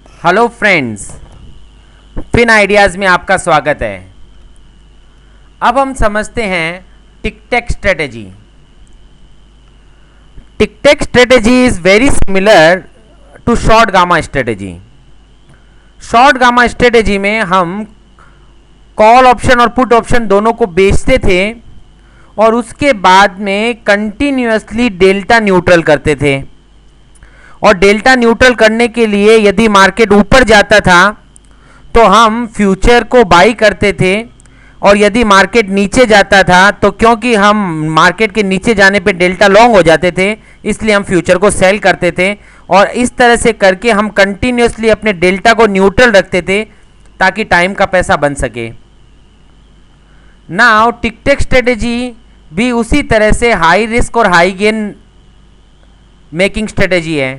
Hello friends, fin ideas में आपका स्वागत है। अब हम समझते हैं tic tac strategy. Tic tac strategy is very similar to short gamma strategy. Short gamma strategy में हम कॉल ऑप्शन और पुट ऑप्शन दोनों को बेचते थे और उसके बाद में कंटिन्यूअसली डेल्टा न्यूट्रल करते थे। और डेल्टा न्यूट्रल करने के लिए यदि मार्केट ऊपर जाता था तो हम फ्यूचर को बाई करते थे, और यदि मार्केट नीचे जाता था तो क्योंकि हम मार्केट के नीचे जाने पे डेल्टा लॉन्ग हो जाते थे, इसलिए हम फ्यूचर को सेल करते थे। और इस तरह से करके हम कंटिन्यूअसली अपने डेल्टा को न्यूट्रल रखते थे ताकि टाइम का पैसा बन सके। नाउ टिक-टेक स्ट्रेटेजी भी उसी तरह से हाई रिस्क और हाई गेन मेकिंग स्ट्रेटेजी है।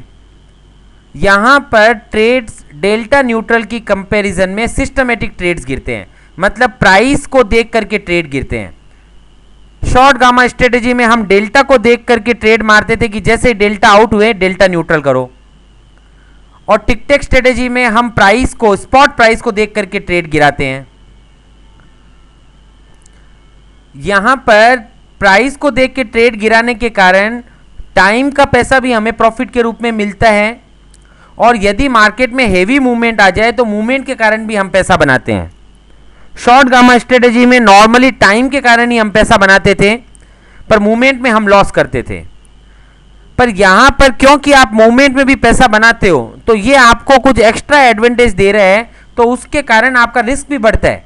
यहाँ पर ट्रेड्स डेल्टा न्यूट्रल की कंपैरिजन में सिस्टमेटिक ट्रेड्स गिरते हैं, मतलब प्राइस को देख करके ट्रेड गिरते हैं। शॉर्ट गामा स्ट्रेटेजी में हम डेल्टा को देख करके ट्रेड मारते थे कि जैसे डेल्टा आउट हुए डेल्टा न्यूट्रल करो, और टिक-टेक स्ट्रेटेजी में हम प्राइस को, स्पॉट प्राइस को देख करके ट्रेड गिराते हैं। यहां पर प्राइस को देख के ट्रेड गिराने के कारण टाइम का पैसा भी हमें प्रॉफिट के रूप में मिलता है, और यदि मार्केट में हेवी मूवमेंट आ जाए तो मूवमेंट के कारण भी हम पैसा बनाते हैं। शॉर्ट गामा स्ट्रेटेजी में नॉर्मली टाइम के कारण ही हम पैसा बनाते थे, पर मूवमेंट में हम लॉस करते थे। पर यहां पर क्योंकि आप मूवमेंट में भी पैसा बनाते हो तो ये आपको कुछ एक्स्ट्रा एडवांटेज दे रहा है, तो उसके कारण आपका रिस्क भी बढ़ता है।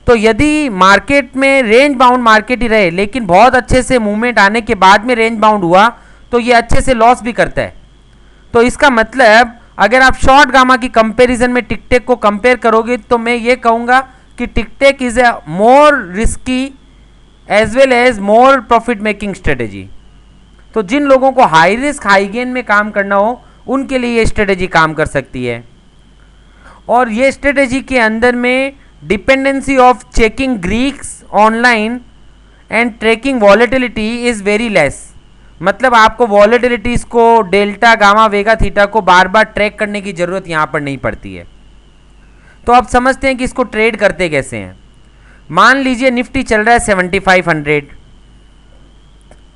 तो यदि मार्केट में रेंज बाउंड मार्केट ही रहे लेकिन बहुत अच्छे से मूवमेंट आने के बाद में रेंज बाउंड हुआ तो ये अच्छे से लॉस भी करता है। तो इसका मतलब अगर आप शॉर्ट गामा की कंपैरिजन में टिक-टेक को कंपेयर करोगे तो मैं ये कहूँगा कि tic tac is a more risky as well as more profit making strategy. तो जिन लोगों को हाई रिस्क हाई गेन में काम करना हो उनके लिए ये स्ट्रेटेजी काम कर सकती है। और ये स्ट्रेटेजी के अंदर में dependency of checking greeks online and tracking volatility is very less, मतलब आपको वॉलेटिलिटीज़ को, डेल्टा, गामा, वेगा, थीटा को बार बार ट्रैक करने की ज़रूरत यहाँ पर नहीं पड़ती है। तो अब समझते हैं कि इसको ट्रेड करते कैसे हैं। मान लीजिए निफ्टी चल रहा है 7500,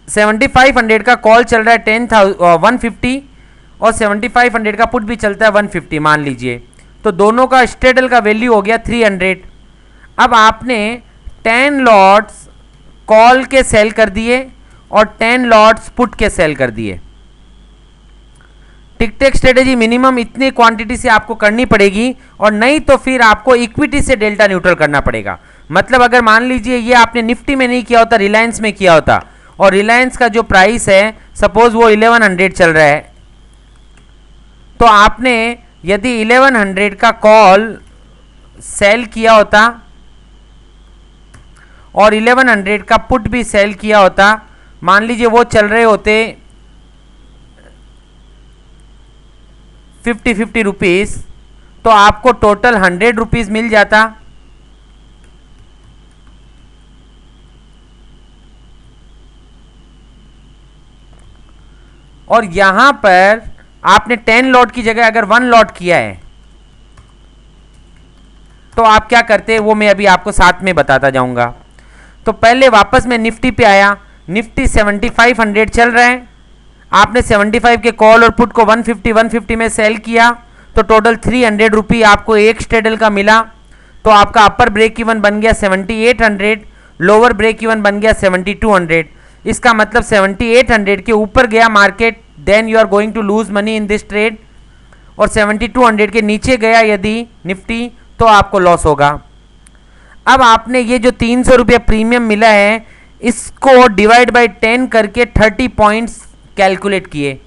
7500 का कॉल चल रहा है 150, और 7500 का पुट भी चलता है 150 मान लीजिए, तो दोनों का स्ट्रेडल का वैल्यू हो गया 300। अब आपने 10 लॉट्स कॉल के सेल कर दिए और 10 लॉट्स पुट के सेल कर दिए। टिक-टेक स्ट्रेटेजी मिनिमम इतनी क्वांटिटी से आपको करनी पड़ेगी, और नहीं तो फिर आपको इक्विटी से डेल्टा न्यूट्रल करना पड़ेगा। मतलब अगर मान लीजिए ये आपने निफ्टी में नहीं किया होता, रिलायंस में किया होता, और रिलायंस का जो प्राइस है सपोज वो 1100 चल रहा है, तो आपने यदि 1100 का कॉल सेल किया होता और 1100 का पुट भी सेल किया होता, मान लीजिए वो चल रहे होते 50 रुपीज़, तो आपको टोटल 100 रुपीज़ मिल जाता। और यहां पर आपने 10 लॉट की जगह अगर 1 लॉट किया है तो आप क्या करते हैं वो मैं अभी आपको साथ में बताता जाऊंगा। तो पहले वापस मैं निफ्टी पे आया, निफ्टी 7500 चल रहा है, आपने 75 के कॉल और पुट को 150 में सेल किया, तो टोटल 300 रुपी आपको एक स्ट्रेडल का मिला। तो आपका अपर ब्रेक इवन बन गया 7800, लोअर ब्रेक इवन बन गया 7200। इसका मतलब 7800 के ऊपर गया market, then you are going to lose money in this trade, और 7200 के नीचे गया यदि निफ्टी तो आपको लॉस होगा। अब आपने ये जो 300 रुपये प्रीमियम मिला है इसको डिवाइड बाय 10 करके 30 पॉइंट्स कैलकुलेट किए,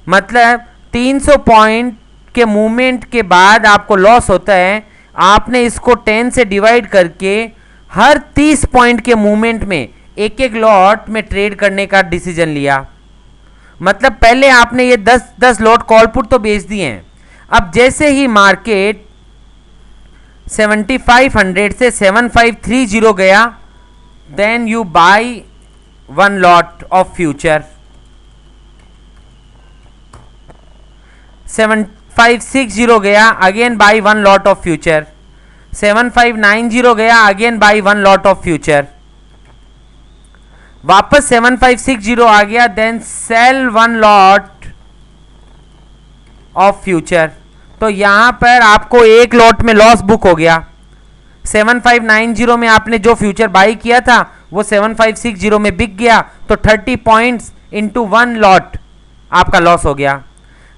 मतलब 300 पॉइंट के मूवमेंट के बाद आपको लॉस होता है। आपने इसको 10 से डिवाइड करके हर 30 पॉइंट के मूवमेंट में एक एक लॉट में ट्रेड करने का डिसीजन लिया। मतलब पहले आपने ये 10 लॉट कॉल पुट तो बेच दिए हैं। अब जैसे ही मार्केट 7500 से 7530 गया, then you buy 1 lot of future. 7560 गया, again buy 1 lot of future. 7590 गया, again buy 1 lot of future. वापस 7560 आ गया, then sell 1 lot of future. तो यहां पर आपको एक लॉट में लॉस बुक हो गया। 7590 में आपने जो फ्यूचर बाई किया था वो 7560 में बिक गया, तो 30 पॉइंट्स इंटू 1 लॉट आपका लॉस हो गया।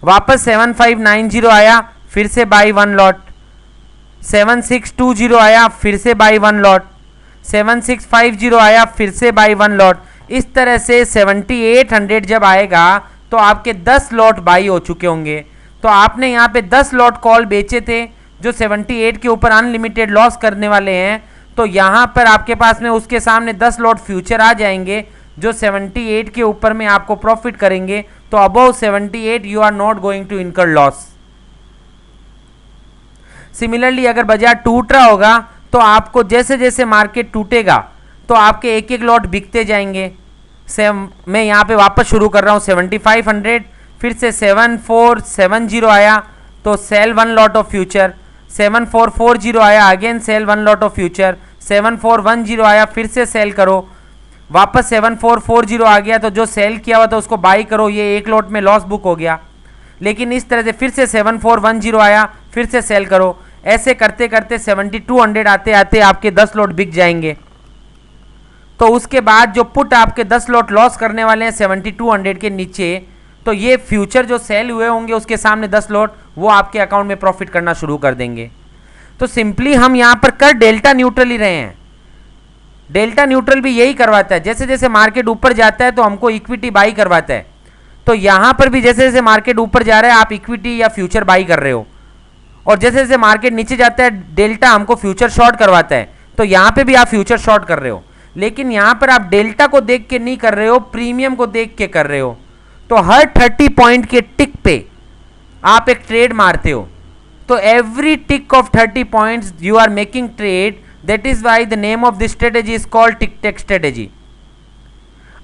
वापस 7590 आया, फिर से बाई 1 लॉट। 7620 आया, फिर से बाई 1 लॉट। 7650 आया, फिर से बाई 1 लॉट। इस तरह से 7800 जब आएगा तो आपके 10 लॉट बाई हो चुके होंगे। तो आपने यहाँ पे 10 लॉट कॉल बेचे थे जो 78 के ऊपर अनलिमिटेड लॉस करने वाले हैं। तो यहाँ पर आपके पास में उसके सामने 10 लॉट फ्यूचर आ जाएंगे जो 78 के ऊपर में आपको प्रॉफिट करेंगे। तो above 78 you are not going to incur loss. Similarly अगर बाजार टूट रहा होगा तो आपको जैसे जैसे मार्केट टूटेगा तो आपके एक एक लॉट बिकते जाएंगे। मैं यहाँ पे वापस शुरू कर रहा हूँ 7500, फिर से 7470 आया तो सेल 1 लॉट ऑफ फ्यूचर। 7440 आया, again sell 1 lot of future. 7410 आया, फिर से सेल करो। वापस 7440 आ गया तो जो सेल किया हुआ था उसको बाई करो, ये एक लॉट में लॉस बुक हो गया। लेकिन इस तरह से फिर से 7410 आया, फिर से सेल करो। ऐसे करते करते 7200 आते आते आपके 10 लॉट बिक जाएंगे। तो उसके बाद जो पुट आपके 10 लॉट लॉस करने वाले हैं 7200 के नीचे, तो ये फ्यूचर जो सेल हुए होंगे उसके सामने 10 लॉट वो आपके अकाउंट में प्रॉफिट करना शुरू कर देंगे। तो सिंपली हम यहां पर कर डेल्टा न्यूट्रल ही रहे हैं। डेल्टा न्यूट्रल भी यही करवाता है, जैसे जैसे मार्केट ऊपर जाता है तो हमको इक्विटी बाई करवाता है। तो यहां पर भी जैसे जैसे मार्केट ऊपर जा रहा है आप इक्विटी या फ्यूचर बाई कर रहे हो, और जैसे जैसे मार्केट नीचे जाता है डेल्टा हमको फ्यूचर शॉर्ट करवाता है। तो यहां पे भी आप फ्यूचर शॉर्ट कर रहे हो, लेकिन यहां पर आप डेल्टा को देख के नहीं कर रहे हो, प्रीमियम को देख के कर रहे हो। तो हर 30 पॉइंट के टिक पे आप एक ट्रेड मारते हो। तो every tick of 30 points you are making trade, that is why the name of this strategy is called tick take strategy.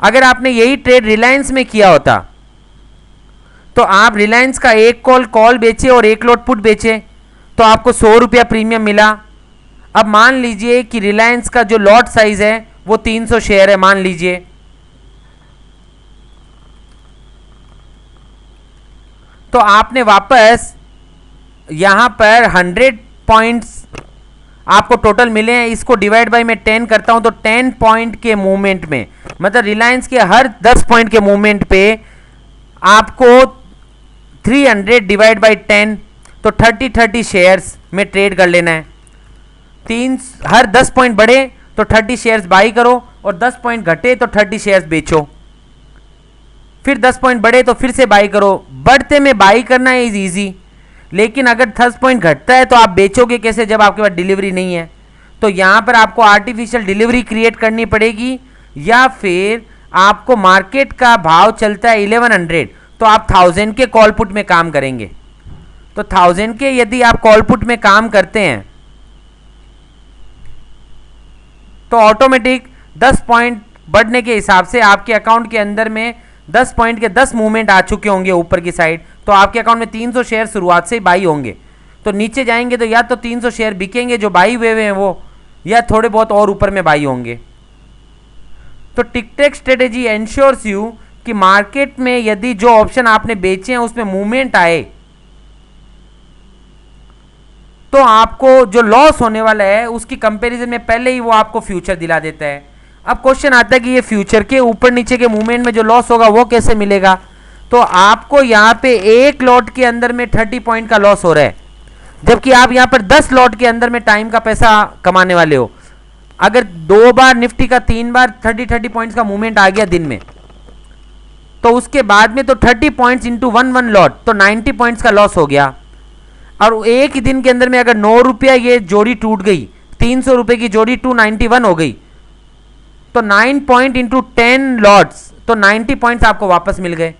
अगर आपने यही ट्रेड रिलायंस में किया होता तो आप रिलायंस का एक कॉल बेचे और एक लॉट पुट बेचे तो आपको 100 रुपया प्रीमियम मिला। अब मान लीजिए कि रिलायंस का जो लॉट साइज है वो 300 शेयर है, मान लीजिए। तो आपने वापस यहां पर 100 पॉइंट्स आपको टोटल मिले हैं। इसको डिवाइड बाय मैं 10 करता हूं तो 10 पॉइंट के मूवमेंट में, मतलब रिलायंस के हर 10 पॉइंट के मूवमेंट पे आपको 300 डिवाइड बाय 10 तो 30 शेयर्स में ट्रेड कर लेना है। हर 10 पॉइंट बढ़े तो 30 शेयर्स बाई करो, और 10 पॉइंट घटे तो 30 शेयर्स बेचो। फिर 10 पॉइंट बढ़े तो फिर से बाई करो। बढ़ते में बाई करना इज इजी, लेकिन अगर 10 पॉइंट घटता है तो आप बेचोगे कैसे जब आपके पास डिलीवरी नहीं है। तो यहां पर आपको आर्टिफिशियल डिलीवरी क्रिएट करनी पड़ेगी, या फिर आपको मार्केट का भाव चलता है 1100 तो आप 1000 के कॉल पुट में काम करेंगे। तो 1000 के यदि आप कॉल पुट में काम करते हैं तो ऑटोमेटिक 10 पॉइंट बढ़ने के हिसाब से आपके अकाउंट के अंदर में 10 पॉइंट के 10 मूवमेंट आ चुके होंगे ऊपर की साइड। तो आपके अकाउंट में 300 शेयर शुरुआत से ही बाई होंगे। तो नीचे जाएंगे तो या तो 300 शेयर बिकेंगे जो बाई हुए हैं वो, या थोड़े बहुत और ऊपर में बाई होंगे। तो टिक टेक स्ट्रेटेजी एंश्योर्स यू कि मार्केट में यदि जो ऑप्शन आपने बेचे हैं उसमें मूवमेंट आए तो आपको जो लॉस होने वाला है उसकी कंपैरिजन में पहले ही वो आपको फ्यूचर दिला देता है। अब क्वेश्चन आता है कि ये फ्यूचर के ऊपर नीचे के मूवमेंट में जो लॉस होगा वो कैसे मिलेगा। तो आपको यहाँ पे एक लॉट के अंदर में 30 पॉइंट का लॉस हो रहा है, जबकि आप यहाँ पर 10 लॉट के अंदर में टाइम का पैसा कमाने वाले हो। अगर 2 बार निफ्टी का 3 बार 30 पॉइंट्स का मूवमेंट आ गया दिन में, तो उसके बाद में तो 30 पॉइंट्स इंटू 1 लॉट तो 90 पॉइंट्स का लॉस हो गया। और एक ही दिन के अंदर में अगर 9 रुपया ये जोड़ी टूट गई, 300 रुपए की जोड़ी 291 हो गई, तो 9 पॉइंट इंटू 10 लॉट्स तो 90 पॉइंट्स आपको वापस मिल गए।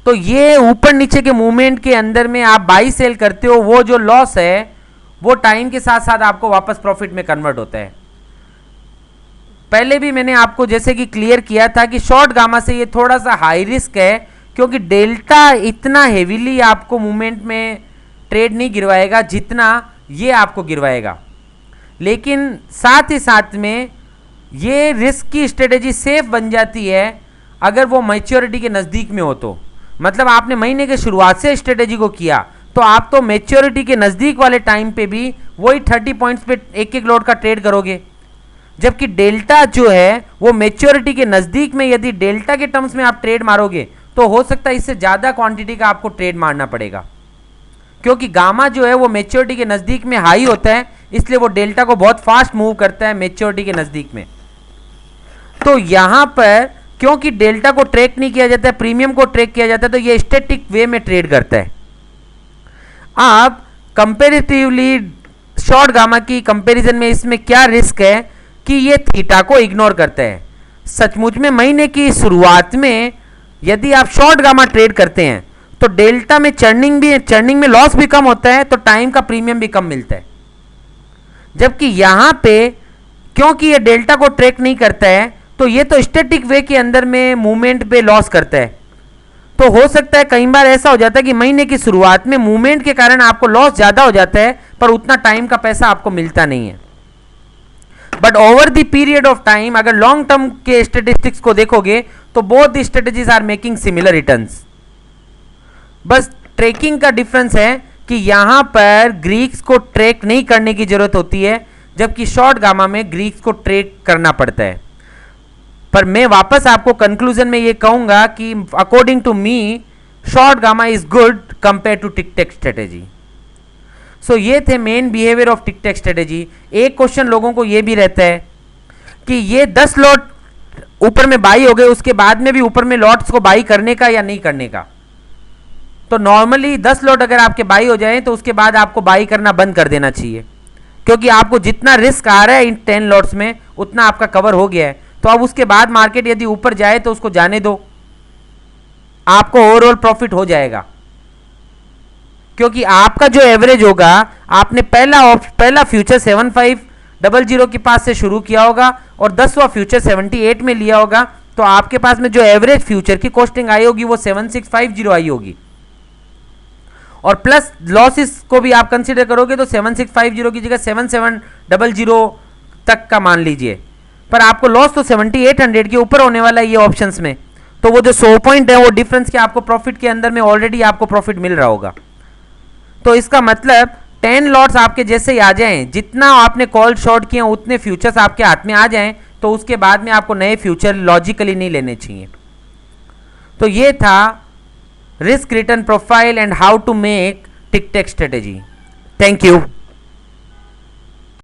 तो ये ऊपर नीचे के मूवमेंट के अंदर में आप बाई सेल करते हो, वो जो लॉस है वो टाइम के साथ साथ आपको वापस प्रॉफिट में कन्वर्ट होता है। पहले भी मैंने आपको जैसे कि क्लियर किया था कि शॉर्ट गामा से ये थोड़ा सा हाई रिस्क है, क्योंकि डेल्टा इतना हेवीली आपको मूवमेंट में ट्रेड नहीं गिरवाएगा जितना ये आपको गिरवाएगा, लेकिन साथ ही साथ में ये रिस्क की स्ट्रेटेजी सेफ बन जाती है अगर वो मैच्योरिटी के नज़दीक में हो। तो मतलब आपने महीने के शुरुआत से स्ट्रेटेजी को किया तो आप तो मैच्योरिटी के नज़दीक वाले टाइम पे भी वही 30 पॉइंट्स पे एक एक लॉट का ट्रेड करोगे, जबकि डेल्टा जो है वो मैच्योरिटी के नज़दीक में यदि डेल्टा के टर्म्स में आप ट्रेड मारोगे तो हो सकता है इससे ज़्यादा क्वांटिटी का आपको ट्रेड मारना पड़ेगा, क्योंकि गामा जो है वो मैच्योरिटी के नज़दीक में हाई होता है, इसलिए वो डेल्टा को बहुत फास्ट मूव करता है मैच्योरिटी के नज़दीक में। तो यहाँ पर क्योंकि डेल्टा को ट्रैक नहीं किया जाता है, प्रीमियम को ट्रैक किया जाता है, तो ये स्टैटिक वे में ट्रेड करता है। आप कंपेरेटिवली शॉर्ट गामा की कंपैरिजन में इसमें क्या रिस्क है कि ये थीटा को इग्नोर करता है। सचमुच में महीने की शुरुआत में यदि आप शॉर्ट गामा ट्रेड करते हैं तो डेल्टा में चर्निंग में लॉस भी कम होता है, तो टाइम का प्रीमियम भी कम मिलता है। जबकि यहां पे क्योंकि ये डेल्टा को ट्रैक नहीं करता है तो ये तो स्टैटिक वे के अंदर में मूवमेंट पे लॉस करता है। तो हो सकता है कई बार ऐसा हो जाता है कि महीने की शुरुआत में मूवमेंट के कारण आपको लॉस ज़्यादा हो जाता है पर उतना टाइम का पैसा आपको मिलता नहीं है। But over the period of time अगर लॉन्ग टर्म के स्टेटिस्टिक्स को देखोगे तो both the strategies are making similar returns. बस ट्रैकिंग का डिफरेंस है कि यहां पर ग्रीक्स को ट्रैक नहीं करने की जरूरत होती है, जबकि शॉर्ट गामा में ग्रीक्स को ट्रैक करना पड़ता है। पर मैं वापस आपको कंक्लूजन में ये कहूंगा कि according to me short gamma is good compare to tic take strategy. So ये थे main behaviour of tic take strategy. एक क्वेश्चन लोगों को ये भी रहता है कि ये 10 लॉट ऊपर में बाई हो गए, उसके बाद में भी ऊपर में लॉट्स को बाई करने का या नहीं करने का। तो नॉर्मली 10 लॉट अगर आपके बाई हो जाए तो उसके बाद आपको बाई करना बंद कर देना चाहिए, क्योंकि आपको जितना रिस्क आ रहा है इन 10 लॉट्स में उतना आपका कवर हो गया है। तो अब उसके बाद मार्केट यदि ऊपर जाए तो उसको जाने दो, आपको ओवरऑल प्रॉफिट हो जाएगा, क्योंकि आपका जो एवरेज होगा आपने पहला फ्यूचर 7500 के पास से शुरू किया होगा और 10वां फ्यूचर 78 में लिया होगा, तो आपके पास में जो एवरेज फ्यूचर की कॉस्टिंग आई होगी वो 7650 आई होगी, और प्लस लॉसेस को भी आप कंसीडर करोगे तो 7650 की जगह 7700 तक का मान लीजिए, पर आपको लॉस तो 7800 के ऊपर होने वाला है ये ऑप्शंस में। तो वो जो 100 पॉइंट है वो डिफरेंस के आपको प्रॉफिट के अंदर में ऑलरेडी आपको प्रॉफिट मिल रहा होगा। तो इसका मतलब 10 लॉट्स आपके जैसे ही आ जाएं, जितना आपने कॉल शॉर्ट किए उतने फ्यूचर्स आपके हाथ में आ जाएं, तो उसके बाद में आपको नए फ्यूचर लॉजिकली नहीं लेने चाहिए। तो ये था risk return profile and how to make tick take strategy. Thank you.